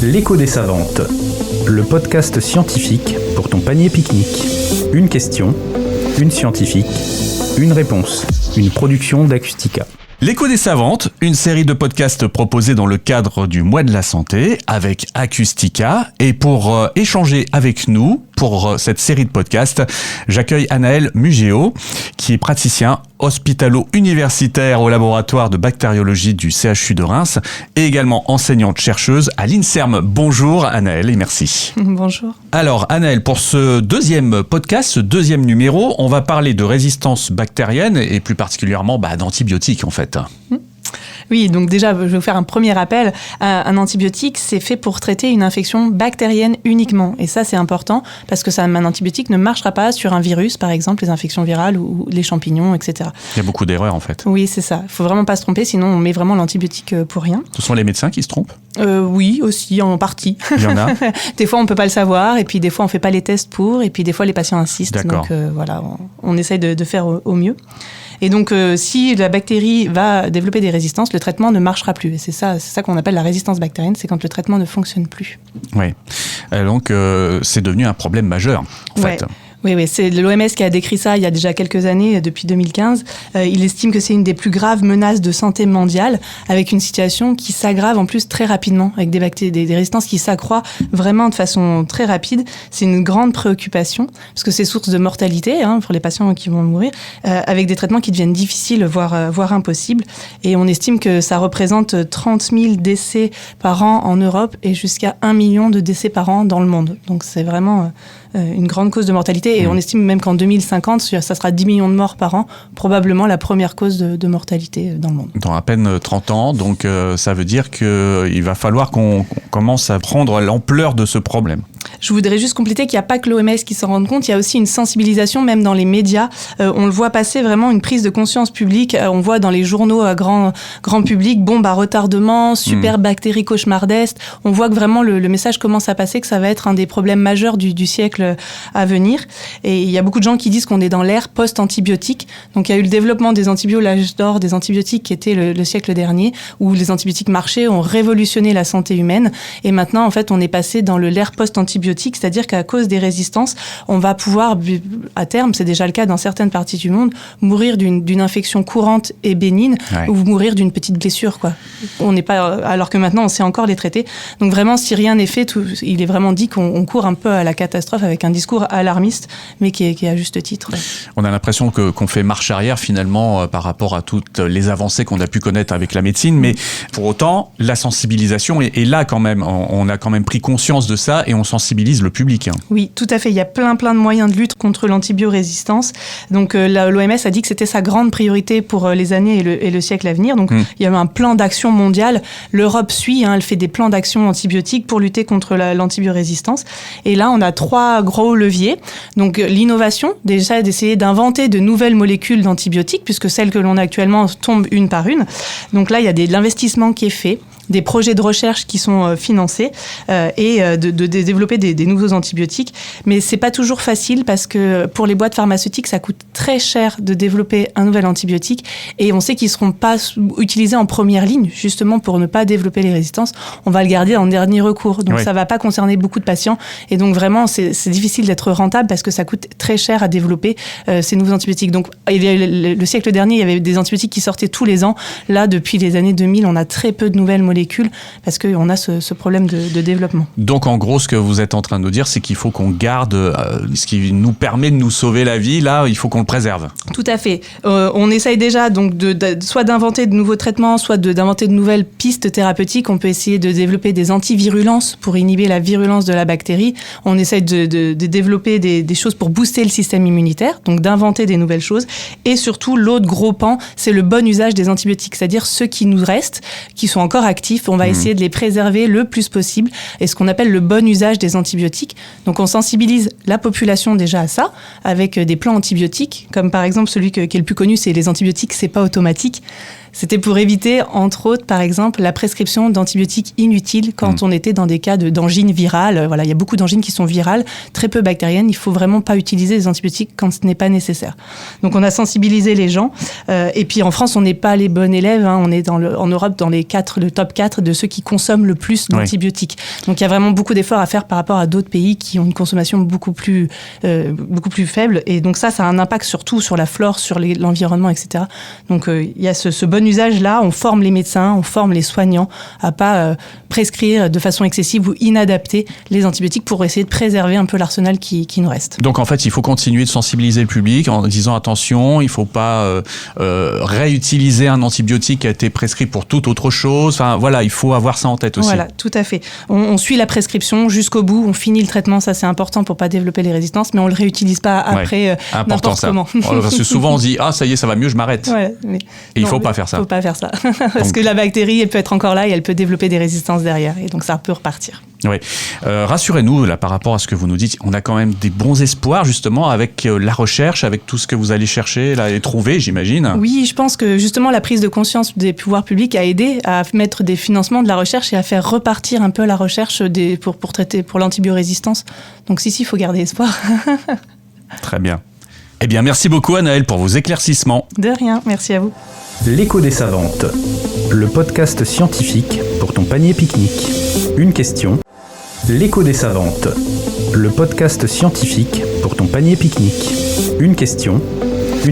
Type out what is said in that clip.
L'écho des savantes, le podcast scientifique pour ton panier pique-nique. Une question, une scientifique, une réponse, une production d'Acustica. L'écho des savantes, une série de podcasts proposés dans le cadre du mois de la santé avec Acustica. Et pour échanger avec nous pour cette série de podcasts, j'accueille Anaëlle Mugéo, qui est praticien hospitalo-universitaire au laboratoire de bactériologie du CHU de Reims et également enseignante-chercheuse à l'INSERM. Bonjour Anaëlle et merci. Bonjour. Alors Anaëlle, pour ce deuxième podcast, ce deuxième numéro, on va parler de résistance bactérienne et plus particulièrement d'antibiotiques en fait. Oui, donc déjà, je vais vous faire un premier rappel. Un antibiotique, c'est fait pour traiter une infection bactérienne uniquement. Et ça, c'est important parce que un antibiotique ne marchera pas sur un virus, par exemple, les infections virales ou les champignons, etc. Il y a beaucoup d'erreurs, en fait. Oui, c'est ça. Il ne faut vraiment pas se tromper, sinon on met vraiment l'antibiotique pour rien. Ce sont les médecins qui se trompent ? Oui, aussi, en partie. Il y en a. Des fois, on ne peut pas le savoir, et puis des fois, on ne fait pas les tests pour, et puis des fois, les patients insistent. D'accord. Donc voilà, on essaye de faire au mieux. Et donc, si la bactérie va développer des résistances, le traitement ne marchera plus. Et c'est ça qu'on appelle la résistance bactérienne, c'est quand le traitement ne fonctionne plus. Oui. Donc, c'est devenu un problème majeur, en fait. Oui, c'est l'OMS qui a décrit ça il y a déjà quelques années, depuis 2015. Il estime que c'est une des plus graves menaces de santé mondiale, avec une situation qui s'aggrave en plus très rapidement, avec des résistances qui s'accroissent vraiment de façon très rapide. C'est une grande préoccupation, parce que c'est source de mortalité pour les patients qui vont mourir, avec des traitements qui deviennent difficiles, voire impossibles. Et on estime que ça représente 30 000 décès par an en Europe et jusqu'à 1 million de décès par an dans le monde. Donc c'est vraiment une grande cause de mortalité. Et on estime même qu'en 2050, ça sera 10 millions de morts par an, probablement la première cause de mortalité dans le monde. Dans à peine 30 ans, donc ça veut dire qu'il va falloir qu'on commence à prendre l'ampleur de ce problème. Je voudrais juste compléter qu'il n'y a pas que l'OMS qui s'en rend compte, il y a aussi une sensibilisation, même dans les médias. On le voit passer vraiment une prise de conscience publique. On voit dans les journaux à grand public, retardement, super bactéries cauchemardesques. On voit que vraiment le message commence à passer, que ça va être un des problèmes majeurs du siècle à venir. Et il y a beaucoup de gens qui disent qu'on est dans l'ère post-antibiotique. Donc il y a eu le développement des antibiotiques, l'âge d'or des antibiotiques qui était le siècle dernier, où les antibiotiques marchaient, ont révolutionné la santé humaine. Et maintenant, en fait, on est passé dans l'ère post-antibiotique, c'est-à-dire qu'à cause des résistances, on va pouvoir, à terme, c'est déjà le cas dans certaines parties du monde, mourir d'une infection courante et bénigne, ou mourir d'une petite blessure, quoi. On n'est pas, alors que maintenant, on sait encore les traiter. Donc vraiment, si rien n'est fait, il est vraiment dit qu'on court un peu à la catastrophe avec un discours alarmiste, mais qui est à juste titre. On a l'impression qu'on fait marche arrière finalement par rapport à toutes les avancées qu'on a pu connaître avec la médecine, mais pour autant, la sensibilisation est là quand même. On a quand même pris conscience de ça et on sensibilise le public. Oui, tout à fait. Il y a plein de moyens de lutte contre l'antibiorésistance. Donc l'OMS a dit que c'était sa grande priorité pour les années et le siècle à venir. Donc il y a un plan d'action mondial. L'Europe suit, elle fait des plans d'action antibiotiques pour lutter contre l'antibiorésistance. Et là, on a 3 gros leviers. Donc l'innovation, déjà d'essayer d'inventer de nouvelles molécules d'antibiotiques, puisque celles que l'on a actuellement tombent une par une. Donc là, il y a de l'investissement qui est fait, des projets de recherche qui sont financés et de développer des nouveaux antibiotiques. Mais c'est pas toujours facile parce que pour les boîtes pharmaceutiques, ça coûte très cher de développer un nouvel antibiotique et on sait qu'ils seront pas utilisés en première ligne, justement pour ne pas développer les résistances. On va le garder en dernier recours. Donc ça va pas concerner beaucoup de patients et donc vraiment c'est difficile d'être rentable parce que ça coûte très cher à développer ces nouveaux antibiotiques. Donc le siècle dernier, il y avait des antibiotiques qui sortaient tous les ans. Là, depuis les années 2000, on a très peu de nouvelles molécules parce qu'on a ce problème de développement. Donc en gros, ce que vous êtes en train de nous dire, c'est qu'il faut qu'on garde ce qui nous permet de nous sauver la vie, là, il faut qu'on le préserve. Tout à fait. On essaye déjà donc soit d'inventer de nouveaux traitements, soit d'inventer de nouvelles pistes thérapeutiques. On peut essayer de développer des antivirulences pour inhiber la virulence de la bactérie. On essaye de développer des choses pour booster le système immunitaire, donc d'inventer des nouvelles choses. Et surtout, l'autre gros pan, c'est le bon usage des antibiotiques, c'est-à-dire ceux qui nous restent, qui sont encore actifs. On va essayer de les préserver le plus possible et ce qu'on appelle le bon usage des antibiotiques. Donc on sensibilise la population déjà à ça avec des plans antibiotiques, comme par exemple celui qui est le plus connu, c'est les antibiotiques, c'est pas automatique. C'était pour éviter, entre autres, par exemple, la prescription d'antibiotiques inutiles quand on était dans des cas d'angines virales. Voilà, il y a beaucoup d'angines qui sont virales, très peu bactériennes. Il faut vraiment pas utiliser les antibiotiques quand ce n'est pas nécessaire. Donc, on a sensibilisé les gens. Et puis, en France, on n'est pas les bons élèves. On est en Europe dans le top 4 de ceux qui consomment le plus d'antibiotiques. Donc, il y a vraiment beaucoup d'efforts à faire par rapport à d'autres pays qui ont une consommation beaucoup plus faible. Et donc, ça a un impact surtout sur la flore, sur l'environnement, etc. Donc, il y a ce bon usage-là. On forme les médecins, on forme les soignants à pas prescrire de façon excessive ou inadaptée les antibiotiques pour essayer de préserver un peu l'arsenal qui nous reste. Donc en fait, il faut continuer de sensibiliser le public en disant attention, il ne faut pas réutiliser un antibiotique qui a été prescrit pour toute autre chose. Enfin voilà, il faut avoir ça en tête aussi. Voilà, tout à fait. On suit la prescription jusqu'au bout, on finit le traitement, ça c'est important pour pas développer les résistances, mais on le réutilise pas après n'importe comment. Parce que souvent on se dit ça y est, ça va mieux, je m'arrête. Ouais, et il faut pas faire ça. Il faut pas faire ça. Parce que la bactérie, elle peut être encore là et elle peut développer des résistances derrière. Et donc ça peut repartir. Oui. Rassurez-nous là par rapport à ce que vous nous dites. On a quand même des bons espoirs justement avec la recherche, avec tout ce que vous allez chercher là et trouver, j'imagine. Oui, je pense que justement la prise de conscience des pouvoirs publics a aidé à mettre des financements de la recherche et à faire repartir un peu la recherche pour l'antibiorésistance. Donc si, il faut garder espoir. Très bien. Eh bien, merci beaucoup Anaëlle pour vos éclaircissements. De rien, merci à vous. L'écho des savantes, le podcast scientifique pour ton panier pique-nique. Une question. L'écho des savantes, le podcast scientifique pour ton panier pique-nique. Une question.